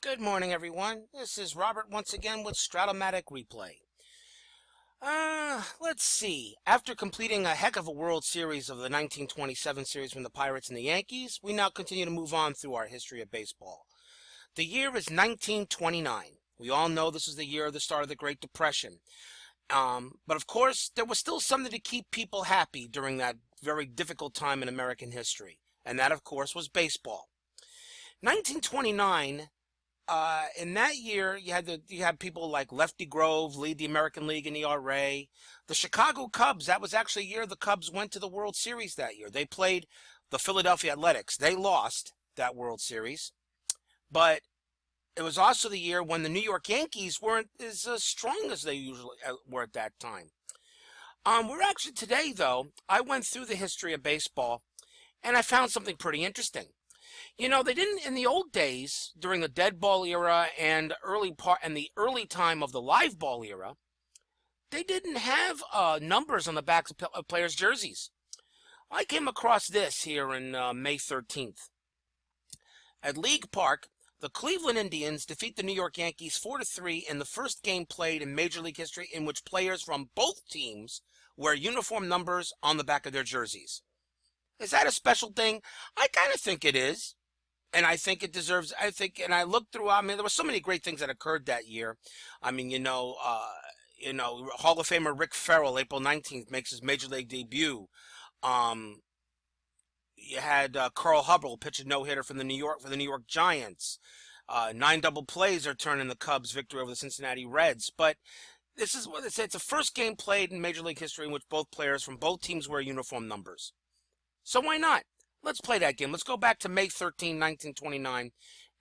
Good morning, everyone. This is Robert once again with strat-o-matic replay. Let's see. After completing a heck of a World Series of the 1927 series from the Pirates and the Yankees, we now continue to move on through our history of baseball. The year is 1929. We all know this is the year of the start of the Great Depression. But of course, there was still something to keep people happy during that very difficult time in American history. And that, of course, was baseball. 1929. In that year, you had people like Lefty Grove lead the American League in ERA. The Chicago Cubs, that was actually a year the Cubs went to the World Series that year. They played the Philadelphia Athletics. They lost that World Series. But it was also the year when the New York Yankees weren't as strong as they usually were at that time. We're actually today, though, I went through the history of baseball, and I found something pretty interesting. You know, they didn't in the old days during the dead ball era and the early time of the live ball era. They didn't have numbers on the backs of players' jerseys. I came across this here in May 13th. At League Park, the Cleveland Indians defeat the New York Yankees 4-3 in the first game played in Major League history in which players from both teams wear uniform numbers on the back of their jerseys. Is that a special thing? I kind of think it is. And I think it deserves, and I looked through, there were so many great things that occurred that year. Hall of Famer Rick Ferrell, April 19th, makes his Major League debut. You had Carl Hubbell pitch a no-hitter for the New York Giants. 9 double plays are turning the Cubs' victory over the Cincinnati Reds. But this is what it's a first game played in Major League history in which both players from both teams wear uniform numbers. So why not? Let's play that game. Let's go back to May 13, 1929,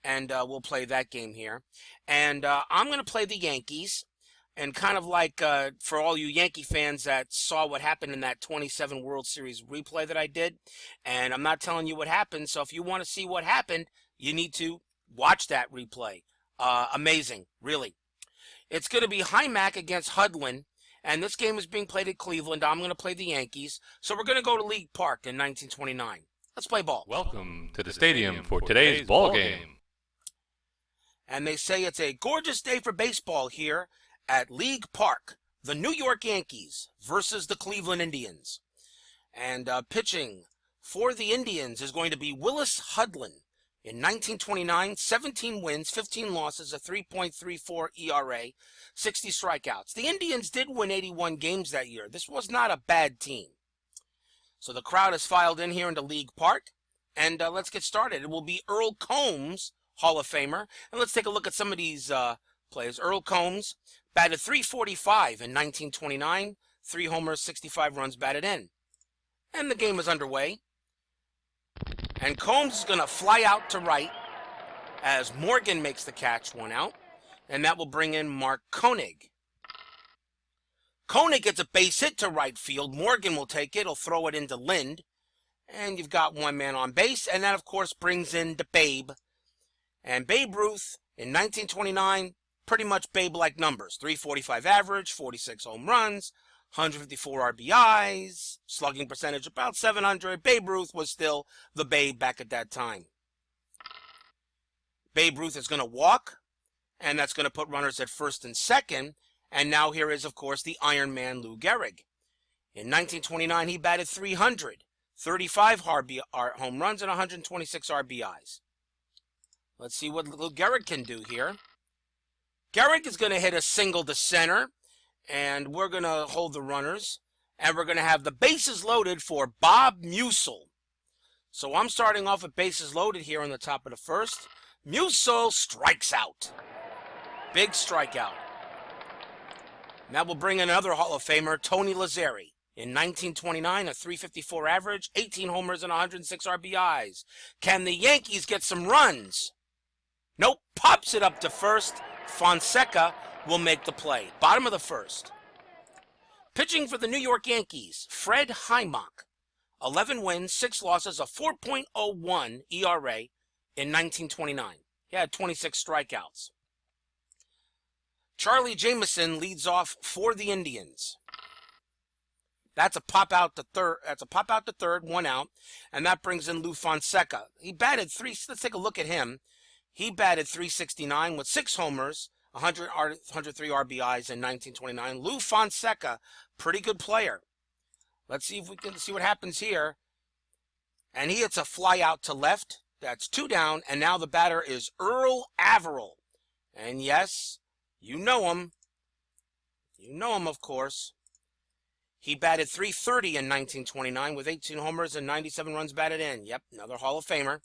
and we'll play that game here. And I'm going to play the Yankees. And kind of like for all you Yankee fans that saw what happened in that 27 World Series replay that I did, and I'm not telling you what happened, so if you want to see what happened, you need to watch that replay. Amazing, really. It's going to be Hymack against Hudlin. And this game is being played at Cleveland. I'm going to play the Yankees. So we're going to go to League Park in 1929. Let's play ball. Welcome to the stadium for today's ball game. And they say it's a gorgeous day for baseball here at League Park. The New York Yankees versus the Cleveland Indians. And pitching for the Indians is going to be Willis Hudlin. In 1929, 17 wins, 15 losses, a 3.34 ERA, 60 strikeouts. The Indians did win 81 games that year. This was not a bad team. So the crowd has filed in here into League Park, and let's get started. It will be Earl Combs, Hall of Famer, and let's take a look at some of these players. Earl Combs batted .345 in 1929, 3 homers, 65 runs batted in. And the game is underway. And Combs is going to fly out to right as Morgan makes the catch, 1 out, and that will bring in Mark Koenig. Koenig gets a base hit to right field. Morgan will take it. He'll throw it into Lind. And you've got 1 man on base. And that, of course, brings in the Babe. And Babe Ruth, in 1929, pretty much Babe-like numbers. .345 average, 46 home runs, 154 RBIs, slugging percentage about .700. Babe Ruth was still the Babe back at that time. Babe Ruth is going to walk. And that's going to put runners at first and second. And now here is, of course, the Iron Man Lou Gehrig. In 1929, he batted .300, 35 home runs, and 126 RBIs. Let's see what Lou Gehrig can do here. Gehrig is going to hit a single to center, and we're going to hold the runners, and we're going to have the bases loaded for Bob Musil. So I'm starting off with bases loaded here on the top of the first. Musil strikes out. Big strikeout. And that will bring in another Hall of Famer, Tony Lazzeri. In 1929, a .354 average, 18 homers, and 106 RBIs. Can the Yankees get some runs? Nope, pops it up to first. Fonseca will make the play. Bottom of the first. Pitching for the New York Yankees, Fred Hymack. 11 wins, 6 losses, a 4.01 ERA in 1929. He had 26 strikeouts. Charlie Jameson leads off for the Indians. That's a pop out to third, 1 out, and that brings in Lou Fonseca. He batted .3. Let's take a look at him. He batted .369 with 6 homers, 103 RBIs in 1929. Lou Fonseca, pretty good player. Let's see if we can see what happens here. And he hits a fly out to left. That's 2 down. And now the batter is Earl Averill. And yes, you know him. You know him, of course. He batted .330 in 1929 with 18 homers and 97 runs batted in. Yep, another Hall of Famer.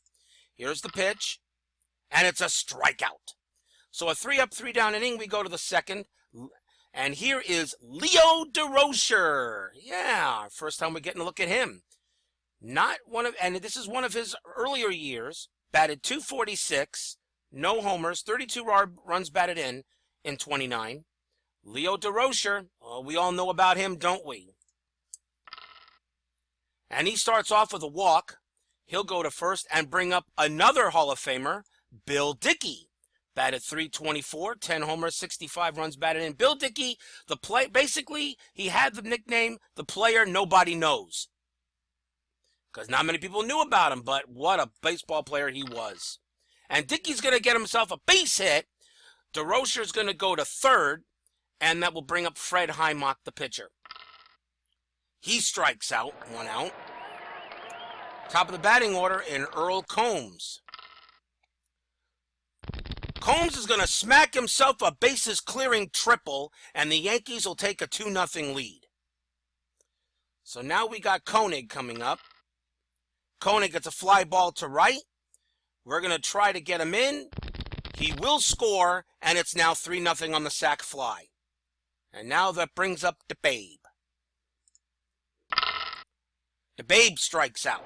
Here's the pitch. And it's a strikeout. So a 3-up, 3-down inning. We go to the second. And here is Leo Durocher. Yeah, first time we're getting a look at him. And this is one of his earlier years. Batted .246, no homers, 32 runs batted in 29. Leo Durocher, we all know about him, don't we? And he starts off with a walk. He'll go to first and bring up another Hall of Famer, Bill Dickey. Batted .324, 10 homers, 65 runs batted in. Bill Dickey, basically, he had the nickname, the player nobody knows. Because not many people knew about him, but what a baseball player he was. And Dickey's going to get himself a base hit. Durocher's going to go to third, and that will bring up Fred Hymock, the pitcher. He strikes out, 1 out. Top of the batting order in Earl Combs. Combs is going to smack himself a bases-clearing triple, and the Yankees will take a 2-0 lead. So now we got Koenig coming up. Koenig gets a fly ball to right. We're going to try to get him in. He will score, and it's now 3-0 on the sac fly. And now that brings up the Babe. The Babe strikes out.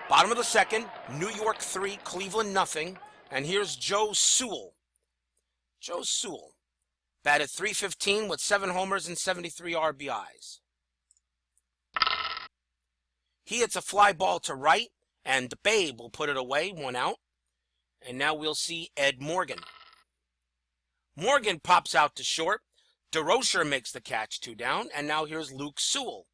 Bottom of the second, New York 3, Cleveland 0. And here's Joe Sewell. Joe Sewell batted .315 with 7 homers and 73 RBIs. He hits a fly ball to right, and the Babe will put it away, 1 out. And now we'll see Ed Morgan. Morgan pops out to short. Durocher makes the catch, 2 down. And now here's Luke Sewell.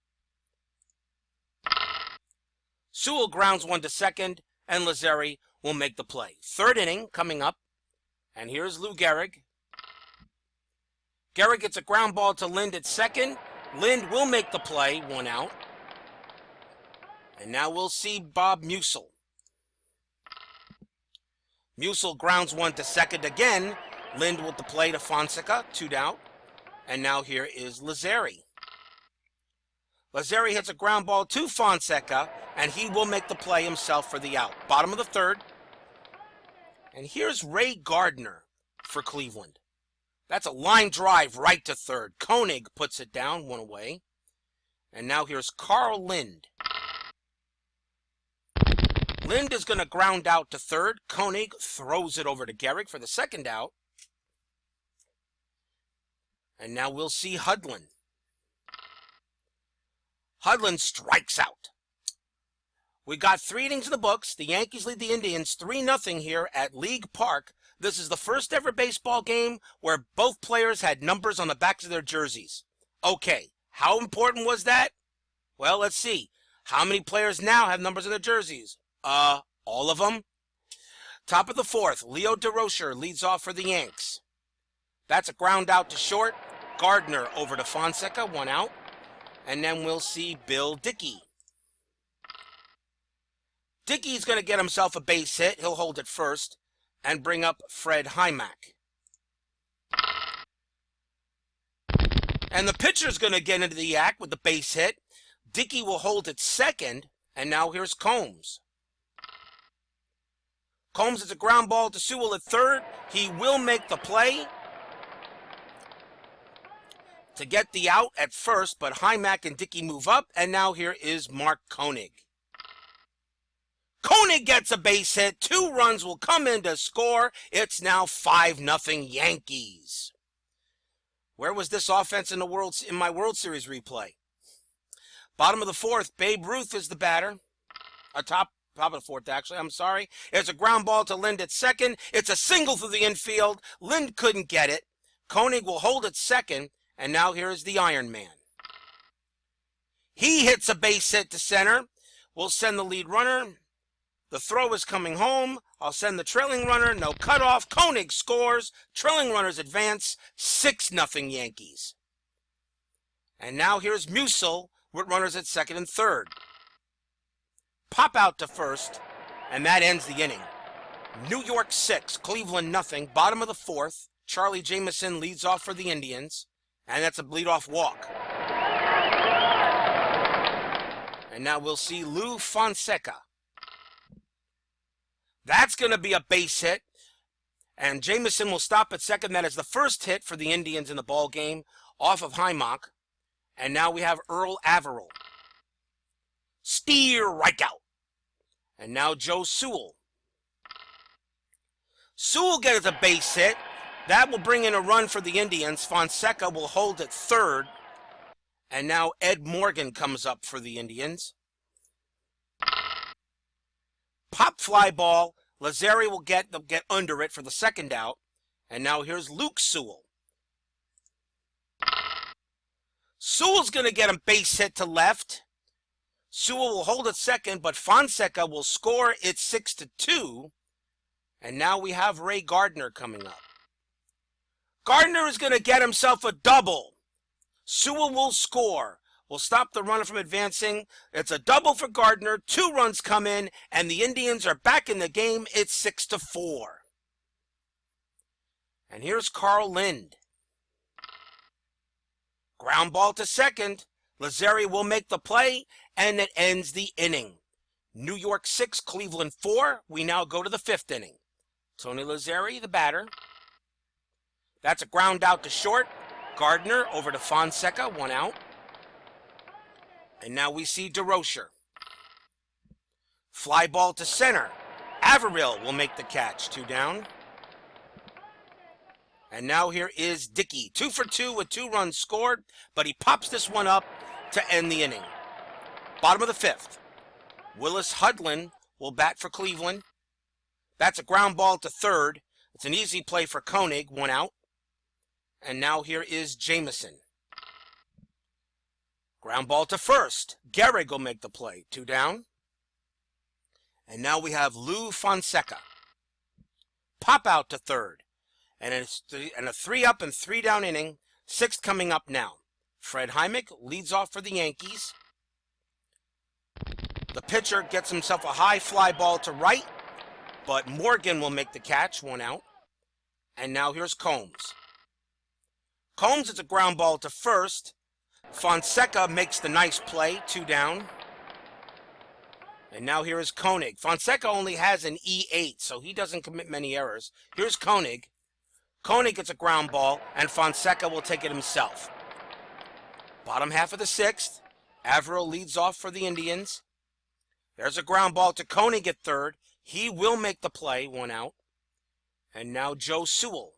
Sewell grounds 1 to second, and Zachary will make the play. Third inning coming up, and here's Lou Gehrig. Gehrig gets a ground ball to Lind at second. Lind will make the play, 1 out. And now we'll see Bob Musil. Musil grounds 1 to second again. Lind with the play to Fonseca, 2 down. And now here is Zachary. Zachary hits a ground ball to Fonseca, and he will make the play himself for the out. Bottom of the third. And here's Ray Gardner for Cleveland. That's a line drive right to third. Koenig puts it down, 1 away. And now here's Carl Lind. Lind is going to ground out to third. Koenig throws it over to Gehrig for the second out. And now we'll see Hudlin. Hudlin strikes out. We got 3 innings in the books. The Yankees lead the Indians 3-0 here at League Park. This is the first ever baseball game where both players had numbers on the backs of their jerseys. Okay, how important was that? Well, let's see. How many players now have numbers on their jerseys? All of them. Top of the fourth, Leo Durocher leads off for the Yanks. That's a ground out to short. Gardner over to Fonseca, 1 out. And then we'll see Bill Dickey. Dickey's going to get himself a base hit. He'll hold it first and bring up Fred Hymock. And the pitcher's going to get into the act with the base hit. Dickey will hold it second. And now here's Combs. Combs is a ground ball to Sewell at third. He will make the play to get the out at first, but Hymock and Dickey move up, and now here is Mark Koenig. Koenig gets a base hit. 2 runs will come in to score. It's now 5-0 Yankees. Where was this offense in my World Series replay? Bottom of the fourth, Babe Ruth is the batter. Top of the fourth, actually. I'm sorry. It's a ground ball to Lind at second. It's a single through the infield. Lind couldn't get it. Koenig will hold it second. And now here is the Iron Man. He hits a base hit to center. We'll send the lead runner The throw is coming home. I'll send the trailing runner. No cutoff. Koenig scores. Trailing runners advance. 6-0 Yankees. And now here's Musel with runners at second and third. Pop out to first, and that ends the inning. New York 6, Cleveland nothing. Bottom of the fourth. Charlie Jameson leads off for the Indians, and that's a leadoff walk. And now we'll see Lou Fonseca. That's going to be a base hit, and Jameson will stop at second. That is the first hit for the Indians in the ball game off of Hymock. And now we have Earl Averill. Strikeout. And now Joe Sewell. Sewell gets a base hit. That will bring in a run for the Indians. Fonseca will hold at third. And now Ed Morgan comes up for the Indians. Pop fly ball. Lazzari will get under it for the second out. And now here's Luke Sewell. Sewell's going to get a base hit to left. Sewell will hold at second, but Fonseca will score. It's 6-2. And now we have Ray Gardner coming up. Gardner is going to get himself a double. Sewell will score. Will stop the runner from advancing. It's a double for Gardner. 2 runs come in, and the Indians are back in the game. It's 6-4. And here's Carl Lind. Ground ball to second. Lazzari will make the play, and it ends the inning. New York 6, Cleveland 4. We now go to the 5th inning. Tony Lazzari, the batter. That's a ground out to short. Gardner over to Fonseca, 1 out. And now we see Durocher. Fly ball to center. Averill will make the catch, 2 down. And now here is Dickey, 2 for 2 with 2 runs scored, but he pops this one up to end the inning. Bottom of the 5th. Willis Hudlin will bat for Cleveland. That's a ground ball to third. It's an easy play for Koenig, 1 out. And now here is Jameson. Ground ball to first. Gehrig will make the play, 2 down. And now we have Lou Fonseca. Pop out to third. And a 3 up and 3 down inning. 6th coming up now. Fred Hymock leads off for the Yankees. The pitcher gets himself a high fly ball to right, but Morgan will make the catch, 1 out. And now here's Combs. Combs, it's a ground ball to first. Fonseca makes the nice play, 2 down. And now here is Koenig. Fonseca only has an E8, so he doesn't commit many errors. Here's Koenig. Koenig gets a ground ball, and Fonseca will take it himself. Bottom half of the 6th. Averill leads off for the Indians. There's a ground ball to Koenig at third. He will make the play, 1 out. And now Joe Sewell.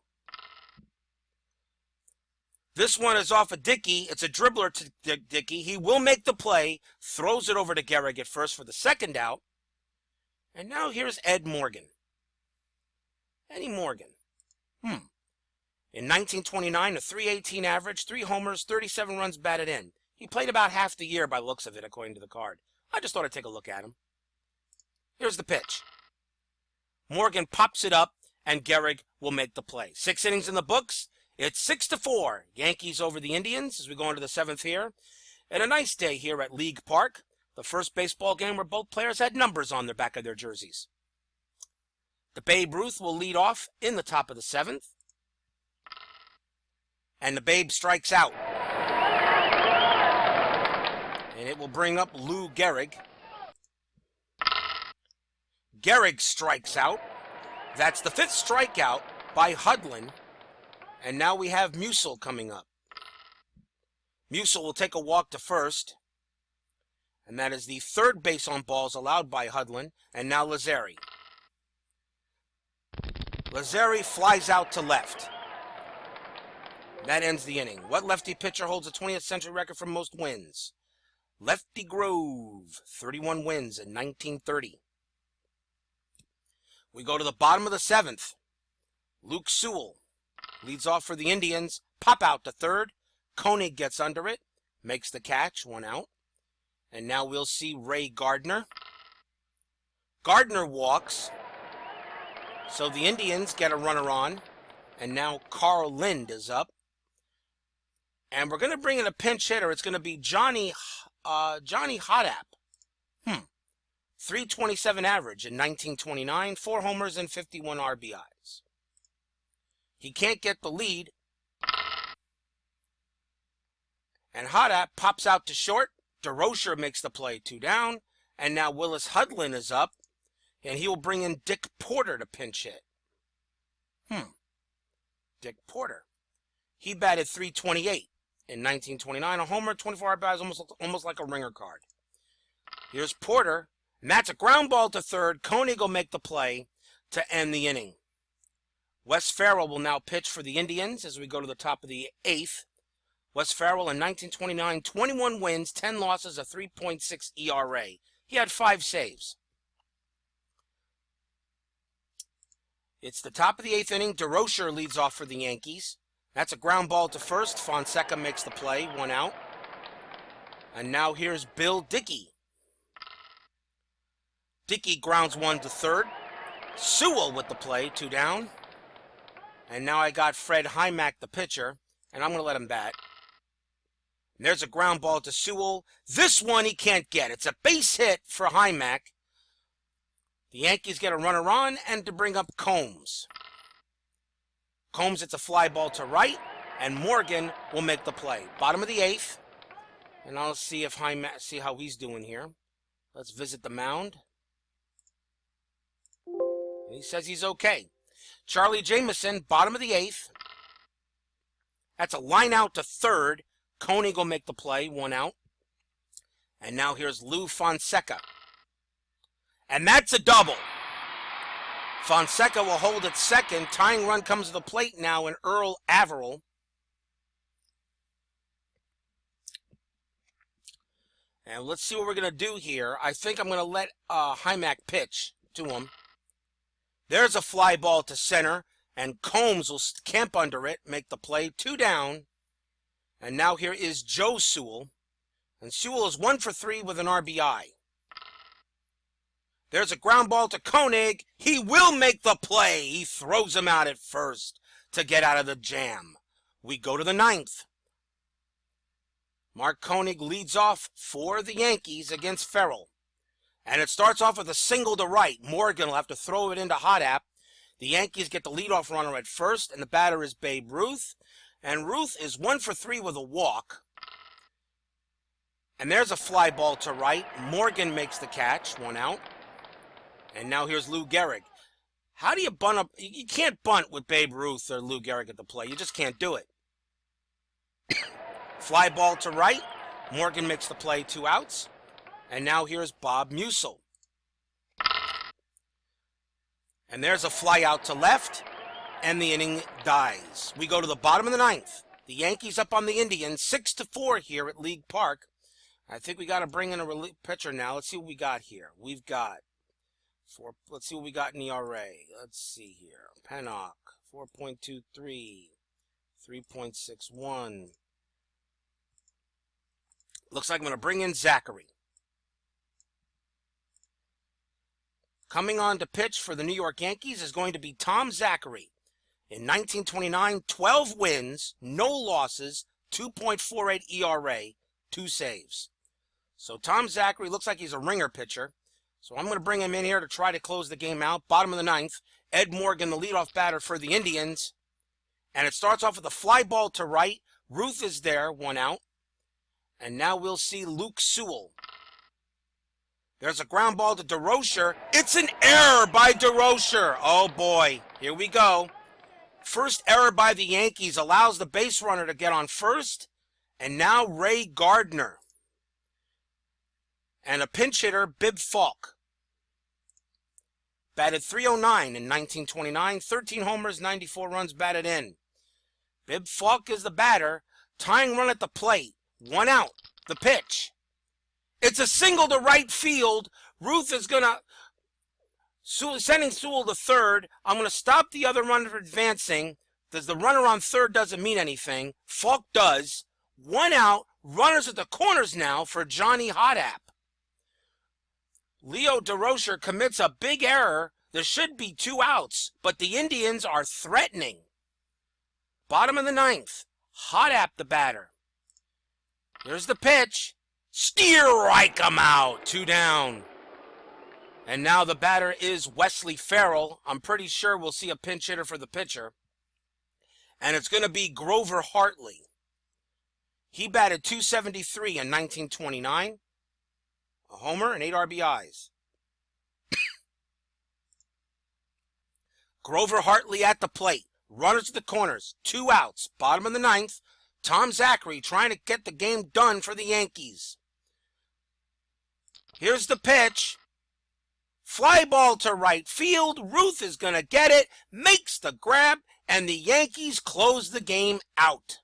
This one is off of Dickey. It's a dribbler to Dickey. He will make the play. Throws it over to Gehrig at first for the second out. And now here's Ed Morgan. Eddie Morgan. In 1929, a .318 average, 3 homers, 37 runs batted in. He played about half the year by looks of it, according to the card. I just thought I'd take a look at him. Here's the pitch. Morgan pops it up, and Gehrig will make the play. 6 innings in the books. It's 6-4. Yankees over the Indians as we go into the 7th here. And a nice day here at League Park. The first baseball game where both players had numbers on the back of their jerseys. The Babe Ruth will lead off in the top of the 7th. And the Babe strikes out. And it will bring up Lou Gehrig. Gehrig strikes out. That's the 5th strikeout by Hudlin. And now we have Musel coming up. Musel will take a walk to first. And that is the 3rd base on balls allowed by Hudlin. And now Lazzari. Lazzari flies out to left. That ends the inning. What lefty pitcher holds a 20th century record for most wins? Lefty Grove, 31 wins in 1930. We go to the bottom of the 7th. Luke Sewell leads off for the Indians. Pop out to third. Koenig gets under it. Makes the catch, 1 out. And now we'll see Ray Gardner. Gardner walks. So the Indians get a runner on. And now Carl Lind is up. And we're going to bring in a pinch hitter. It's going to be Johnny Hotap. 327 average in 1929, 4 homers and 51 RBIs. He can't get the lead. And Hotap pops out to short. Durocher makes the play, 2 down. And now Willis Hudlin is up. And he will bring in Dick Porter to pinch hit. Dick Porter. He batted .328 in 1929. A homer, 24 RBIs, almost like a ringer card. Here's Porter. And that's a ground ball to third. Koenig will make the play to end the inning. Wes Farrell will now pitch for the Indians as we go to the top of the 8th. Wes Farrell in 1929, 21 wins, 10 losses, a 3.6 ERA. He had 5 saves. It's the top of the 8th inning. Durocher leads off for the Yankees. That's a ground ball to first. Fonseca makes the play, 1 out. And now here's Bill Dickey. Dickey grounds 1 to third. Sewell with the play, 2 down. And now I got Fred Hymack, the pitcher, and I'm going to let him bat. And there's a ground ball to Sewell. This one he can't get. It's a base hit for Hymack. The Yankees get a runner on and to bring up Combs. Combs, it's a fly ball to right, and Morgan will make the play. Bottom of the 8th. And I'll see if see how he's doing here. Let's visit the mound. And he says he's okay. Charlie Jameson, bottom of the 8th. That's a line out to third. Koenig will make the play, 1 out. And now here's Lou Fonseca. And that's a double. Fonseca will hold at second. Tying run comes to the plate now in Earl Averill. And let's see what we're going to do here. I think I'm going to let Hymack pitch to him. There's a fly ball to center, and Combs will camp under it, make the play, 2 down. And now here is Joe Sewell. And Sewell is 1 for 3 with an RBI. There's a ground ball to Koenig. He will make the play. He throws him out at first to get out of the jam. We go to the 9th. Mark Koenig leads off for the Yankees against Farrell. And it starts off with a single to right. Morgan will have to throw it into Hotap. The Yankees get the leadoff runner at first, and the batter is Babe Ruth. And Ruth is 1 for 3 with a walk. And there's a fly ball to right. Morgan makes the catch, 1 out. And now here's Lou Gehrig. How do you bunt up? You can't bunt with Babe Ruth or Lou Gehrig at the plate. You just can't do it. Fly ball to right. Morgan makes the play, 2 outs. And now here's Bob Musil. And there's a fly out to left. And the inning dies. We go to the bottom of the 9th. The Yankees up on the Indians, 6-4 here at League Park. I think we got to bring in a relief pitcher now. Let's see what we got here. We've got let's see what we got in ERA. Let's see here. Pennock, 4.23, 3.61. Looks like I'm going to bring in Zachary. Coming on to pitch for the New York Yankees is going to be Tom Zachary. In 1929, 12 wins, no losses, 2.48 ERA, 2 saves. So Tom Zachary looks like he's a ringer pitcher. So I'm going to bring him in here to try to close the game out. Bottom of the 9th, Ed Morgan, the leadoff batter for the Indians. And it starts off with a fly ball to right. Ruth is there, 1 out. And now we'll see Luke Sewell. There's a ground ball to Durocher. It's an error by Durocher. Oh boy, here we go. First error by the Yankees allows the base runner to get on first. And now Ray Gardner. And a pinch hitter, Bib Falk. Batted .309 in 1929, 13 homers, 94 runs batted in. Bib Falk is the batter. Tying run at the plate. 1 out. The pitch. It's a single to right field. Ruth is going to... Sending Sewell to third. I'm going to stop the other runner from advancing. Because the runner on third doesn't mean anything. Falk does. 1 out. Runners at the corners now for Johnny Hotap. Leo Durocher commits a big error. There should be 2 outs, but the Indians are threatening. Bottom of the 9th. Hot at the batter. Here's the pitch. Strike him out. 2 down. And now the batter is Wesley Farrell. I'm pretty sure we'll see a pinch hitter for the pitcher. And it's going to be Grover Hartley. He batted .273 in 1929. A homer and 8 RBIs. Grover Hartley at the plate. Runners to the corners. 2 outs. Bottom of the 9th. Tom Zachary trying to get the game done for the Yankees. Here's the pitch. Fly ball to right field. Ruth is going to get it. Makes the grab. And the Yankees close the game out.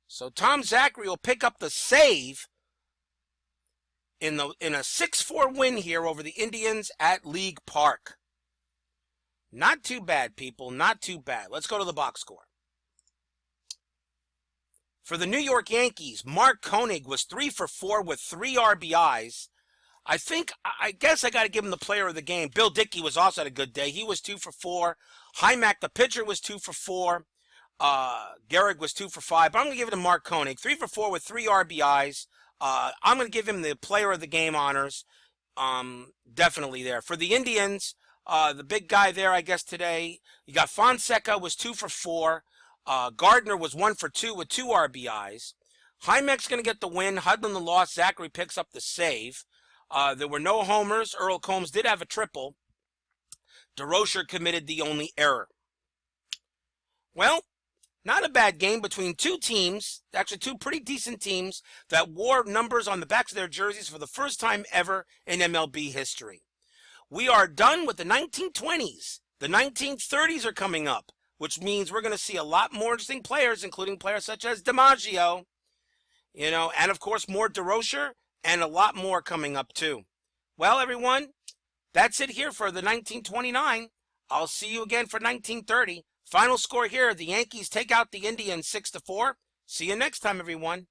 So Tom Zachary will pick up the save in a 6-4 win here over the Indians at League Park. Not too bad, people. Not too bad. Let's go to the box score. For the New York Yankees, Mark Koenig was 3 for 4 with 3 RBIs. I guess I got to give him the player of the game. Bill Dickey was also had a good day. He was 2 for 4. Hymack, the pitcher, was 2 for 4. Gehrig was 2 for 5. But I'm going to give it to Mark Koenig. 3 for 4 with 3 RBIs. I'm going to give him the player of the game honors. Definitely there. For the Indians, the big guy there, I guess, today, you got Fonseca was 2 for 4. Gardner was 1 for 2 with 2 RBIs. Hymack's going to get the win. Hudlin the loss. Zachary picks up the save. There were no homers. Earl Combs did have a triple. Durocher committed the only error. Well, not a bad game between 2 teams, actually 2 pretty decent teams that wore numbers on the backs of their jerseys for the first time ever in MLB history. We are done with the 1920s. The 1930s are coming up, which means we're going to see a lot more interesting players, including players such as DiMaggio, and of course more Durocher, and a lot more coming up too. Well, everyone, that's it here for the 1929. I'll see you again for 1930. Final score here, the Yankees take out the Indians 6-4. See you next time, everyone.